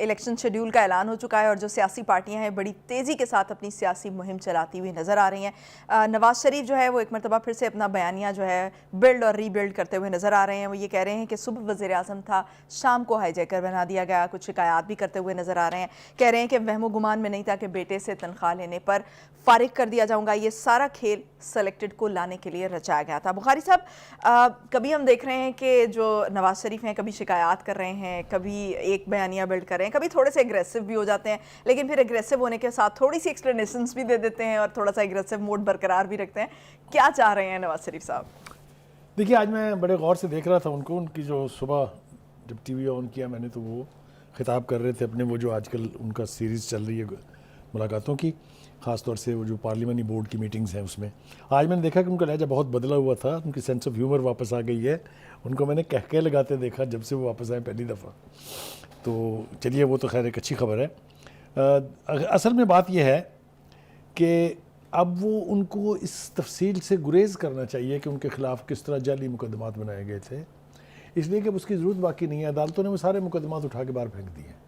Election schedule کا اعلان ہو چکا ہے اور جو سیاسی پارٹیاں ہیں بڑی تیزی کے ساتھ اپنی سیاسی مہم چلاتی ہوئی نظر آ رہی ہیں. نواز شریف جو ہے وہ ایک مرتبہ پھر سے اپنا بیانیہ جو ہے بلڈ اور ری بلڈ کرتے ہوئے نظر آ رہے ہیں. وہ یہ کہہ رہے ہیں کہ صبح وزیر اعظم تھا، شام کو ہائی جیکر بنا دیا گیا. کچھ شکایات بھی کرتے ہوئے نظر آ رہے ہیں. کہہ رہے ہیں کہ وہم و گمان میں نہیں تھا کہ بیٹے سے تنخواہ لینے پر فارغ کر دیا جاؤں گا. یہ سارا کھیل سلیکٹڈ کو لانے کے لیے رچایا گیا تھا. بخاری صاحب، کبھی ہم دیکھ رہے ہیں کہ جو نواز شریف ہیں کبھی شکایات کر رہے ہیں، کبھی ایک بیانیہ بلڈ کر رہے ہیں، کبھی تھوڑے سے اگریسو بھی ہو جاتے ہیں، لیکن پھر اگریسو ہونے کے ساتھ تھوڑی سی ایکسپلینیشنز بھی دے دیتے ہیں اور تھوڑا سا اگریسو موڈ برقرار بھی رکھتے ہیں. کیا چاہ رہے ہیں نواز شریف صاحب؟ دیکھیے، آج میں بڑے غور سے دیکھ رہا تھا ان کی جو صبح جب ٹی وی آن کیا میں نے تو وہ خطاب کر رہے تھے اپنے وہ جو آج کل ان کا سیریز چل رہی ہے ملاقاتوں کی، خاص طور سے وہ جو پارلیمانی بورڈ کی میٹنگز ہیں اس میں. آج میں نے دیکھا کہ ان کا لہجہ بہت بدلا ہوا تھا، ان کی سینس آف ہیومر واپس آ گئی ہے. ان کو میں نے کہکے لگاتے دیکھا جب سے وہ واپس آئے پہلی دفعہ. تو چلیے وہ تو خیر ایک اچھی خبر ہے. اصل میں بات یہ ہے کہ اب وہ ان کو اس تفصیل سے گریز کرنا چاہیے کہ ان کے خلاف کس طرح جعلی مقدمات بنائے گئے تھے، اس لیے کہ اب اس کی ضرورت باقی نہیں ہے. عدالتوں نے وہ سارے مقدمات اٹھا کے باہر پھینک دیے ہیں.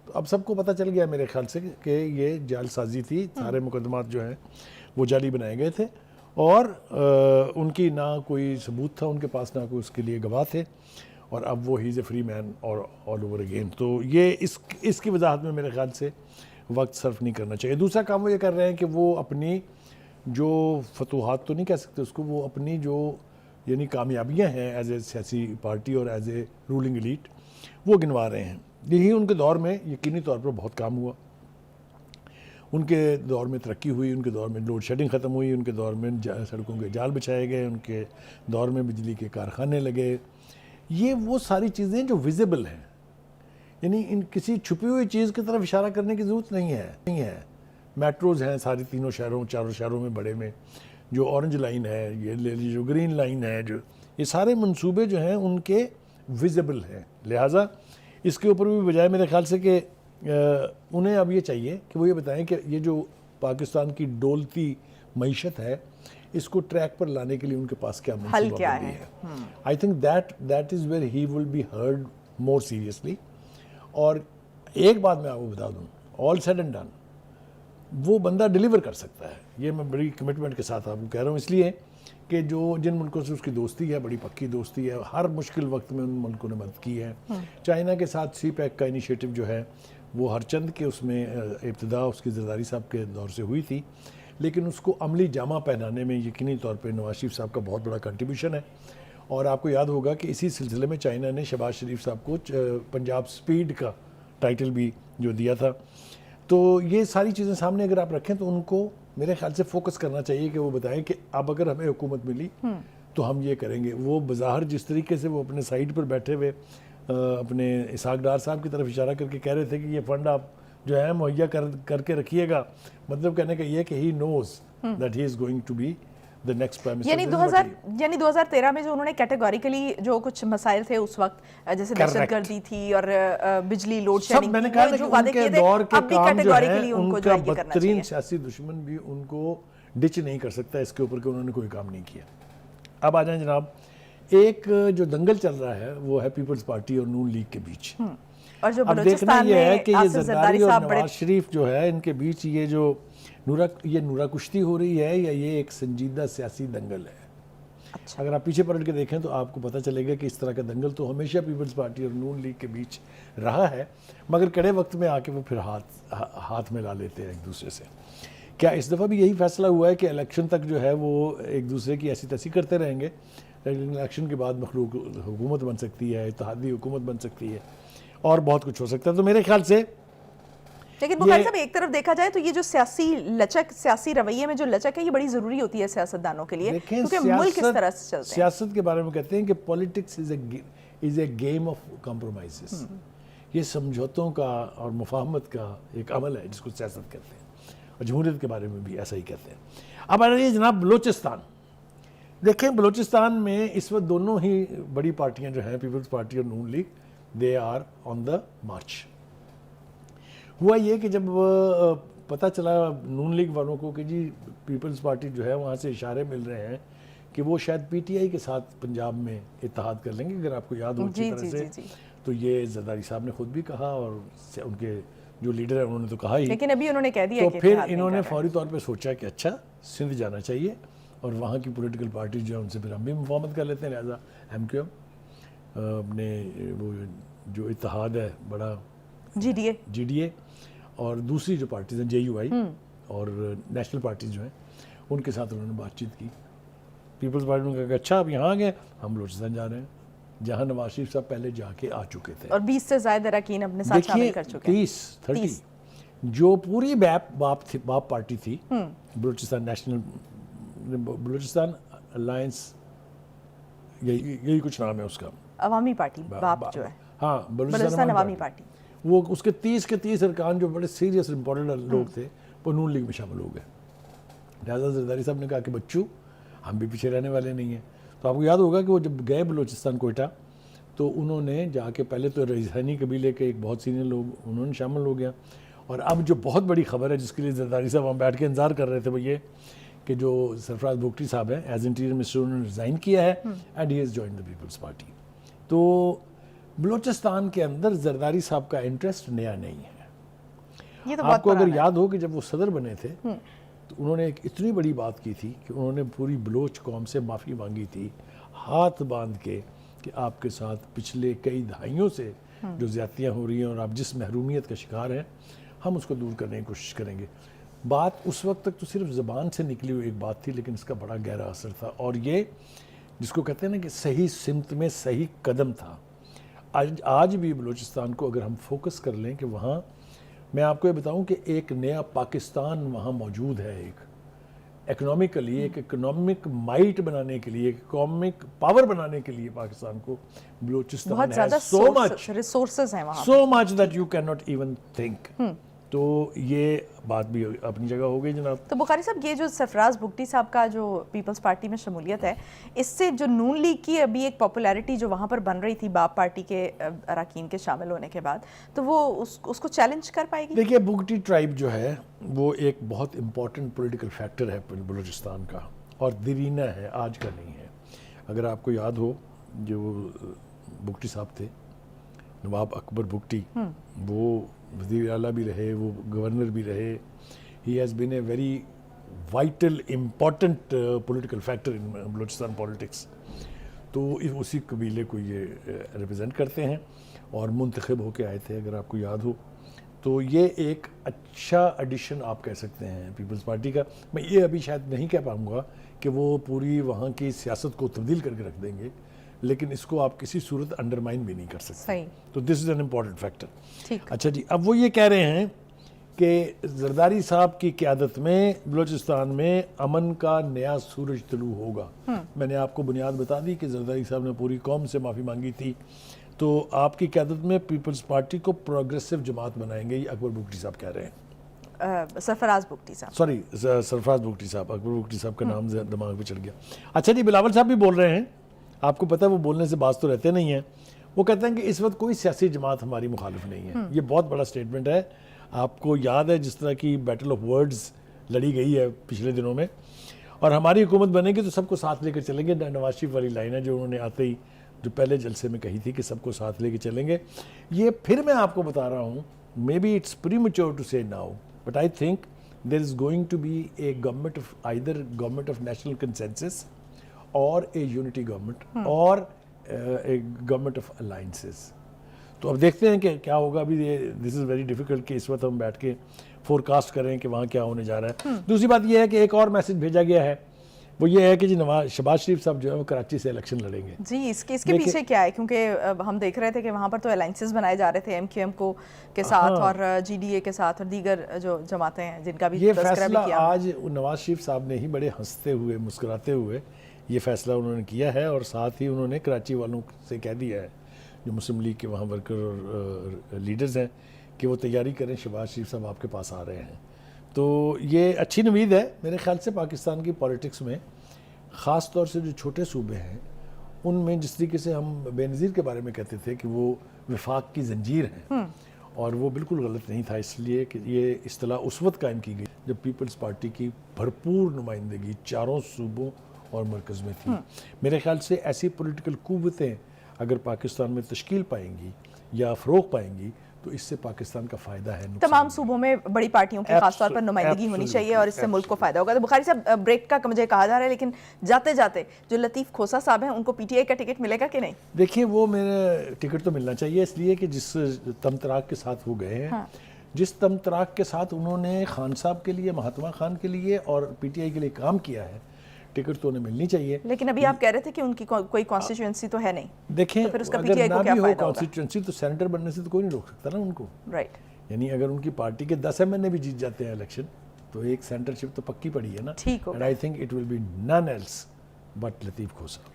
تو اب سب کو پتہ چل گیا میرے خیال سے کہ یہ جعل سازی تھی. سارے مقدمات جو ہیں وہ جعلی بنائے گئے تھے اور ان کی نہ کوئی ثبوت تھا ان کے پاس، نہ کوئی اس کے لیے گواہ تھے. اور اب وہ ہی از اے فری مین اور آل اوور اگین. تو یہ اس کی وضاحت میں میرے خیال سے وقت صرف نہیں کرنا چاہیے. دوسرا کام وہ یہ کر رہے ہیں کہ وہ اپنی جو فتوحات تو نہیں کہہ سکتے اس کو، وہ اپنی جو یعنی کامیابیاں ہیں ایز اے سیاسی پارٹی اور ایز اے رولنگ ایلیٹ وہ گنوا رہے ہیں. یہی ان کے دور میں یقینی طور پر بہت کام ہوا. ان کے دور میں ترقی ہوئی، ان کے دور میں لوڈ شیڈنگ ختم ہوئی، ان کے دور میں سڑکوں کے جال بچھائے گئے، ان کے دور میں بجلی کے کارخانے لگے. یہ وہ ساری چیزیں جو ویزیبل ہیں، یعنی ان کسی چھپی ہوئی چیز کی طرف اشارہ کرنے کی ضرورت نہیں ہے. میٹروز ہیں ساری تینوں شہروں چاروں شہروں میں بڑے میں، جو اورنج لائن ہے، یہ جو گرین لائن ہے، جو یہ سارے منصوبے جو ہیں ان کے ویزیبل ہیں. لہٰذا اس کے اوپر بھی بجائے میرے خیال سے کہ انہیں اب یہ چاہیے کہ وہ یہ بتائیں کہ یہ جو پاکستان کی ڈولتی معیشت ہے اس کو ٹریک پر لانے کے لیے ان کے پاس کیا منصوبہ بندی ہے. I think that is where he will be heard more seriously. اور ایک بات میں آپ کو بتا دوں، آل سیڈ اینڈ ڈن وہ بندہ ڈیلیور کر سکتا ہے. یہ میں بڑی کمٹمنٹ کے ساتھ آپ کو کہہ رہا ہوں، اس لیے کہ جو جن ملکوں سے اس کی دوستی ہے، بڑی پکی دوستی ہے، ہر مشکل وقت میں ان ملکوں نے مدد کی ہے. چائنا کے ساتھ سی پیک کا انیشیٹو جو ہے وہ ہر چند کے اس میں ابتدا اس کی زرداری صاحب کے دور سے ہوئی تھی، لیکن اس کو عملی جامہ پہنانے میں یقینی طور پہ نواز شریف صاحب کا بہت بڑا کنٹریبیوشن ہے. اور آپ کو یاد ہوگا کہ اسی سلسلے میں چائنا نے شہباز شریف صاحب کو پنجاب سپیڈ کا ٹائٹل بھی جو دیا تھا. تو یہ ساری چیزیں سامنے اگر آپ رکھیں تو ان کو میرے خیال سے فوکس کرنا چاہیے کہ وہ بتائیں کہ اب اگر ہمیں حکومت ملی تو ہم یہ کریں گے. وہ بظاہر جس طریقے سے وہ اپنے سائٹ پر بیٹھے ہوئے اپنے اسحاق ڈار صاحب کی طرف اشارہ کر کے کہہ رہے تھے کہ یہ فنڈ آپ جو ہے مہیا کر کے رکھیے گا، مطلب کہنے کا یہ کہ ہی knows that he is going to be the next prime minister. یعنی 2013 میں جو انہوں نے کیٹیگوریکلی جو کچھ مسائل تھے اس وقت جیسے دہشت گردی تھی اور بجلی لوڈ شیڈنگ، میں نے کہا کہ ان کے دور کے کام جو ہے ان کا بدترین سیاسی دشمن بھی ان کو ڈچ نہیں کر سکتا اس کے اوپر کہ انہوں نے کوئی کام نہیں کیا. اب آ جائیں جناب، ایک جو دنگل چل رہا ہے وہ ہے پیپلز پارٹی اور نون لیگ کے بیچ. اور جو اب دیکھنا یہ ہے کہ یہ زرداری اور نواز شریف جو ہے ان کے بیچ یہ جو نورا کشتی ہو رہی ہے یا یہ ایک سنجیدہ سیاسی دنگل ہے. اگر آپ پیچھے پلٹ کے دیکھیں تو آپ کو پتہ چلے گا کہ اس طرح کا دنگل تو ہمیشہ پیپلز پارٹی اور نون لیگ کے بیچ رہا ہے، مگر کڑے وقت میں آ کے وہ پھر ہاتھ ملا لیتے ہیں ایک دوسرے سے. کیا اس دفعہ بھی یہی فیصلہ ہوا ہے کہ الیکشن تک جو ہے وہ ایک دوسرے کی ایسی تیسی کرتے رہیں گے، لیکن الیکشن کے بعد مخلوق حکومت بن سکتی ہے، اتحادی حکومت بن سکتی ہے اور بہت کچھ ہو سکتا ہے. تو میرے خیال سے لیکن بخاری صاحب ایک طرف دیکھا جائے تو یہ جو سیاسی رویے میں جو لچک ہے یہ بڑی ضروری ہوتی ہے سیاستدانوں کے لیے، کیونکہ ملک اس طرح سے چلتے ہیں. سیاست کے بارے میں کہتے ہیں کہ politics is a game of compromises. یہ سمجھوتوں کا اور مفاہمت کا ایک عمل ہے جس کو سیاست کہتے ہیں، اور جمہوریت کے بارے میں بھی ایسا ہی کہتے ہیں. اب آ رہی ہے جناب بلوچستان. دیکھیں بلوچستان میں اس وقت دونوں ہی بڑی پارٹیاں جو ہیں پیپلز پارٹی اور نون لیگ دے آر آن دا مارچ. ہوا یہ کہ جب پتہ چلا نون لیگ والوں کو کہ جی پیپلز پارٹی جو ہے وہاں سے اشارے مل رہے ہیں کہ وہ شاید پی ٹی آئی کے ساتھ پنجاب میں اتحاد کر لیں گے، اگر آپ کو یاد ہو اچھی طرح سے، تو یہ زرداری صاحب نے خود بھی کہا اور ان کے جو لیڈر ہیں انہوں نے تو کہا ہی. لیکن ابھی انہوں نے کہہ دیا تو کہ پھر انہوں نے فوری طور پہ سوچا کہ اچھا سندھ جانا چاہیے اور وہاں کی پولیٹیکل پارٹیز جو ہیں ان سے پھر ہم بھی مفاہمت کر لیتے ہیں, لہٰذا ایم کیو ایم اپنے وہ جو اتحاد ہے بڑا جی ڈی اے اور دوسری جو پارٹیز ہیں جے یو آئی اور نیشنل پارٹیز جو ہیں ان کے ساتھ انہوں نے بات چیت کی. پیپلز پارٹی نے کہا کہ اچھا اب یہاں گئے, ہم بلوچستان جا رہے ہیں جہاں نواز شریف صاحب پہلے جا کے آ چکے تھے اور 20 سے زائد اراکین اپنے ساتھ شامل کر چکے ہیں. 30 جو پوری باپ پارٹی تھی بلوچستان نیشنل بلوچستان الائنس یہی کچھ نام ہے اس کا, عوامی پارٹی باپ جو ہے, ہاں بلوچستان عوامی پارٹی, وہ اس کے 30 ارکان جو بڑے سیریس امپورٹنٹ لوگ تھے وہ نون لیگ میں شامل ہو گئے. لہٰذا زرداری صاحب نے کہا کہ بچوں ہم بھی پیچھے رہنے والے نہیں ہیں. تو آپ کو یاد ہوگا کہ وہ جب گئے بلوچستان کوئٹہ تو انہوں نے جا کے پہلے تو ریحانی قبیلے کے ایک بہت سینئر لوگ انہوں نے شامل ہو گیا, اور اب جو بہت بڑی خبر ہے جس کے لیے زرداری صاحب ہم بیٹھ کے انتظار کر رہے تھے وہ یہ کہ جو سرفراز بگٹی صاحب ہیں ایز انٹیریئر منسٹر انہوں نے ریزائن کیا ہے and he has join the Peoples Party. تو بلوچستان کے اندر زرداری صاحب کا انٹرسٹ نیا نہیں ہے. آپ کو اگر یاد ہو کہ جب وہ صدر بنے تھے تو انہوں نے ایک اتنی بڑی بات کی تھی کہ انہوں نے پوری بلوچ قوم سے معافی مانگی تھی ہاتھ باندھ کے کہ آپ کے ساتھ پچھلے کئی دہائیوں سے جو زیادتیاں ہو رہی ہیں اور آپ جس محرومیت کا شکار ہیں ہم اس کو دور کرنے کی کوشش کریں گے. بات اس وقت تک تو صرف زبان سے نکلی ہوئی ایک بات تھی لیکن اس کا بڑا گہرا اثر تھا, اور یہ جس کو کہتے ہیں نا کہ صحیح سمت میں صحیح قدم تھا. آج بھی بلوچستان کو اگر ہم فوکس کر لیں کہ وہاں میں آپ کو یہ بتاؤں کہ ایک نیا پاکستان وہاں موجود ہے, ایک اکنامکلی ایک اکنامک مائٹ بنانے کے لیے, ایک اکنامک پاور بنانے کے لیے پاکستان کو بلوچستان بہت زیادہ ریسورسز ہیں وہاں, so much that you can not even think. تو یہ بات بھی اپنی جگہ ہو گئی جناب. تو بخاری صاحب یہ جو سرفراز بگٹی صاحب کا جو پیپلز پارٹی میں شمولیت ہے اس سے جو نون لیگ کی ابھی ایک پاپولیرٹی جو وہاں پر بن رہی تھی باپ پارٹی کے اراکین کے شامل ہونے کے بعد, تو وہ اس کو چیلنج کر پائے گی؟ دیکھیے بگٹی ٹرائب جو ہے وہ ایک بہت امپورٹنٹ پولیٹیکل فیکٹر ہے بلوچستان کا, اور دیرینہ ہے, آج کا نہیں ہے. اگر آپ کو یاد ہو جو بگٹی صاحب تھے نواب اکبر بگٹی, وہ وزیر اعلیٰ بھی رہے, وہ گورنر بھی رہے. He has been a very vital important political factor in Balochistan politics. تو اسی قبیلے کو یہ ریپرزینٹ کرتے ہیں اور منتخب ہو کے آئے تھے اگر آپ کو یاد ہو. تو یہ ایک اچھا ایڈیشن آپ کہہ سکتے ہیں پیپلز پارٹی کا. میں یہ ابھی شاید نہیں کہہ پاؤں گا کہ وہ پوری وہاں کی سیاست کو تبدیل کر کے رکھ دیں گے, لیکن اس کو آپ کسی صورت انڈرمائن بھی نہیں کر سکتے. تو دس از این امپورٹنٹ فیکٹر. اچھا جی, اب وہ یہ کہہ رہے ہیں کہ زرداری صاحب کی قیادت میں بلوچستان میں امن کا نیا سورج طلوع ہوگا. میں نے آپ کو بنیاد بتا دی کہ زرداری صاحب نے پوری قوم سے معافی مانگی تھی. تو آپ کی قیادت میں پیپلز پارٹی کو پروگریسو جماعت بنائیں گے, یہ اکبر بگٹی صاحب کہہ رہے ہیں. سرفراز بگٹی صاحب, سوری سرفراز بگٹی صاحب, اکبر بگٹی صاحب کا نام دماغ پہ چڑھ گیا. اچھا جی, بلاول صاحب بھی بول رہے ہیں. آپ کو پتہ ہے وہ بولنے سے باز تو رہتے نہیں ہیں. وہ کہتے ہیں کہ اس وقت کوئی سیاسی جماعت ہماری مخالف نہیں ہے. یہ بہت بڑا سٹیٹمنٹ ہے. آپ کو یاد ہے جس طرح کی بیٹل آف ورڈز لڑی گئی ہے پچھلے دنوں میں, اور ہماری حکومت بنے گی تو سب کو ساتھ لے کر چلیں گے. نواز شریف والی لائن ہے جو انہوں نے آتے ہی جو پہلے جلسے میں کہی تھی کہ سب کو ساتھ لے کے چلیں گے. یہ پھر میں آپ کو بتا رہا ہوں, maybe it's premature to say now, but I think there is going to be a government of either government of national consensus اور اے یونٹی گورنمنٹ اور اے گورنمنٹ آف الائنسز. تو اب دیکھتے ہیں کہ کیا ہوگا. ابھی دس از ویری ڈیفیکلٹ کہ اس وقت ہم بیٹھ کے فور کاسٹ کریں کہ وہاں کیا ہونے جا رہا ہے. دوسری بات یہ ہے کہ ایک اور میسج بھیجا گیا ہے, وہ یہ ہے کہ جی شہباز شریف صاحب جو ہے وہ کراچی سے الیکشن لڑیں گے. جی, اس کے پیچھے کیا ہے؟ کیونکہ ہم دیکھ رہے تھے کہ وہاں پر تو الائنسز بنائے جا رہے تھے ایم کیو ایم کو کے ساتھ اور جی ڈی اے کے ساتھ اور دیگر جو جماعتیں ہیں جن کا بھی تذکرہ بھی کیا. یہ فیصلہ آج نواز شریف صاحب نے ہی بڑے ہنستے ہوئے مسکراتے ہوئے یہ فیصلہ انہوں نے کیا ہے, اور ساتھ ہی انہوں نے کراچی والوں سے کہہ دیا ہے جو مسلم لیگ کے وہاں ورکر اور لیڈرز ہیں کہ وہ تیاری کریں, شہباز شریف صاحب آپ کے پاس آ رہے ہیں. تو یہ اچھی نوید ہے میرے خیال سے پاکستان کی پولیٹکس میں, خاص طور سے جو چھوٹے صوبے ہیں ان میں. جس طریقے سے ہم بے نظیر کے بارے میں کہتے تھے کہ وہ وفاق کی زنجیر ہیں, اور وہ بالکل غلط نہیں تھا, اس لیے کہ یہ اصطلاح اس وقت قائم کی گئی جب پیپلز پارٹی کی بھرپور نمائندگی چاروں صوبوں اور مرکز میں تھی. میرے خیال سے ایسی پولیٹیکل قوتیں اگر پاکستان میں تشکیل پائیں گی یا فروغ پائیں گی تو اس سے پاکستان کا فائدہ ہے. تمام صوبوں میں بڑی پارٹیوں کی خاص طور پر نمائندگی ہونی چاہیے اور اس سے ملک کو فائدہ ہوگا. تو بخاری صاحب بریک کا مجھے کہا جا رہا ہے لیکن جاتے جاتے جو لطیف کھوسا صاحب ہیں ان کو پی ٹی آئی کا ٹکٹ ملے گا کہ نہیں؟ دیکھیے وہ میرے ٹکٹ تو ملنا چاہیے اس لیے کہ جس تمطراق کے ساتھ وہ گئے ہیں, جس تمطراق کے ساتھ انہوں نے خان صاحب کے لیے, مہاتما خان کے لیے اور پی ٹی آئی کے لیے کام کیا ہے, ٹکٹ تو انہیں ملنی چاہیے. لیکن ابھی آپ کہہ رہے تھے کہ ان کی کوئی کانسٹیچوئنسی تو ہے نہیں. دیکھیں پھر اس کا پی اگر ٹی آئی نہ کو کیا بھی ہو فائدہ ہوگا؟ کانسٹیچوئنسی تو سینیٹر بننے سے تو کوئی نہیں روک سکتا نا ان کو. رائٹ. یعنی اگر ان کی پارٹی کے 10 ایم این اے بھی جیت جاتے ہیں الیکشن تو ایک سینٹرشپ تو پکی پڑی ہے نا. ٹھیک ہوگا. And I think it will be none else but Latif Khosa.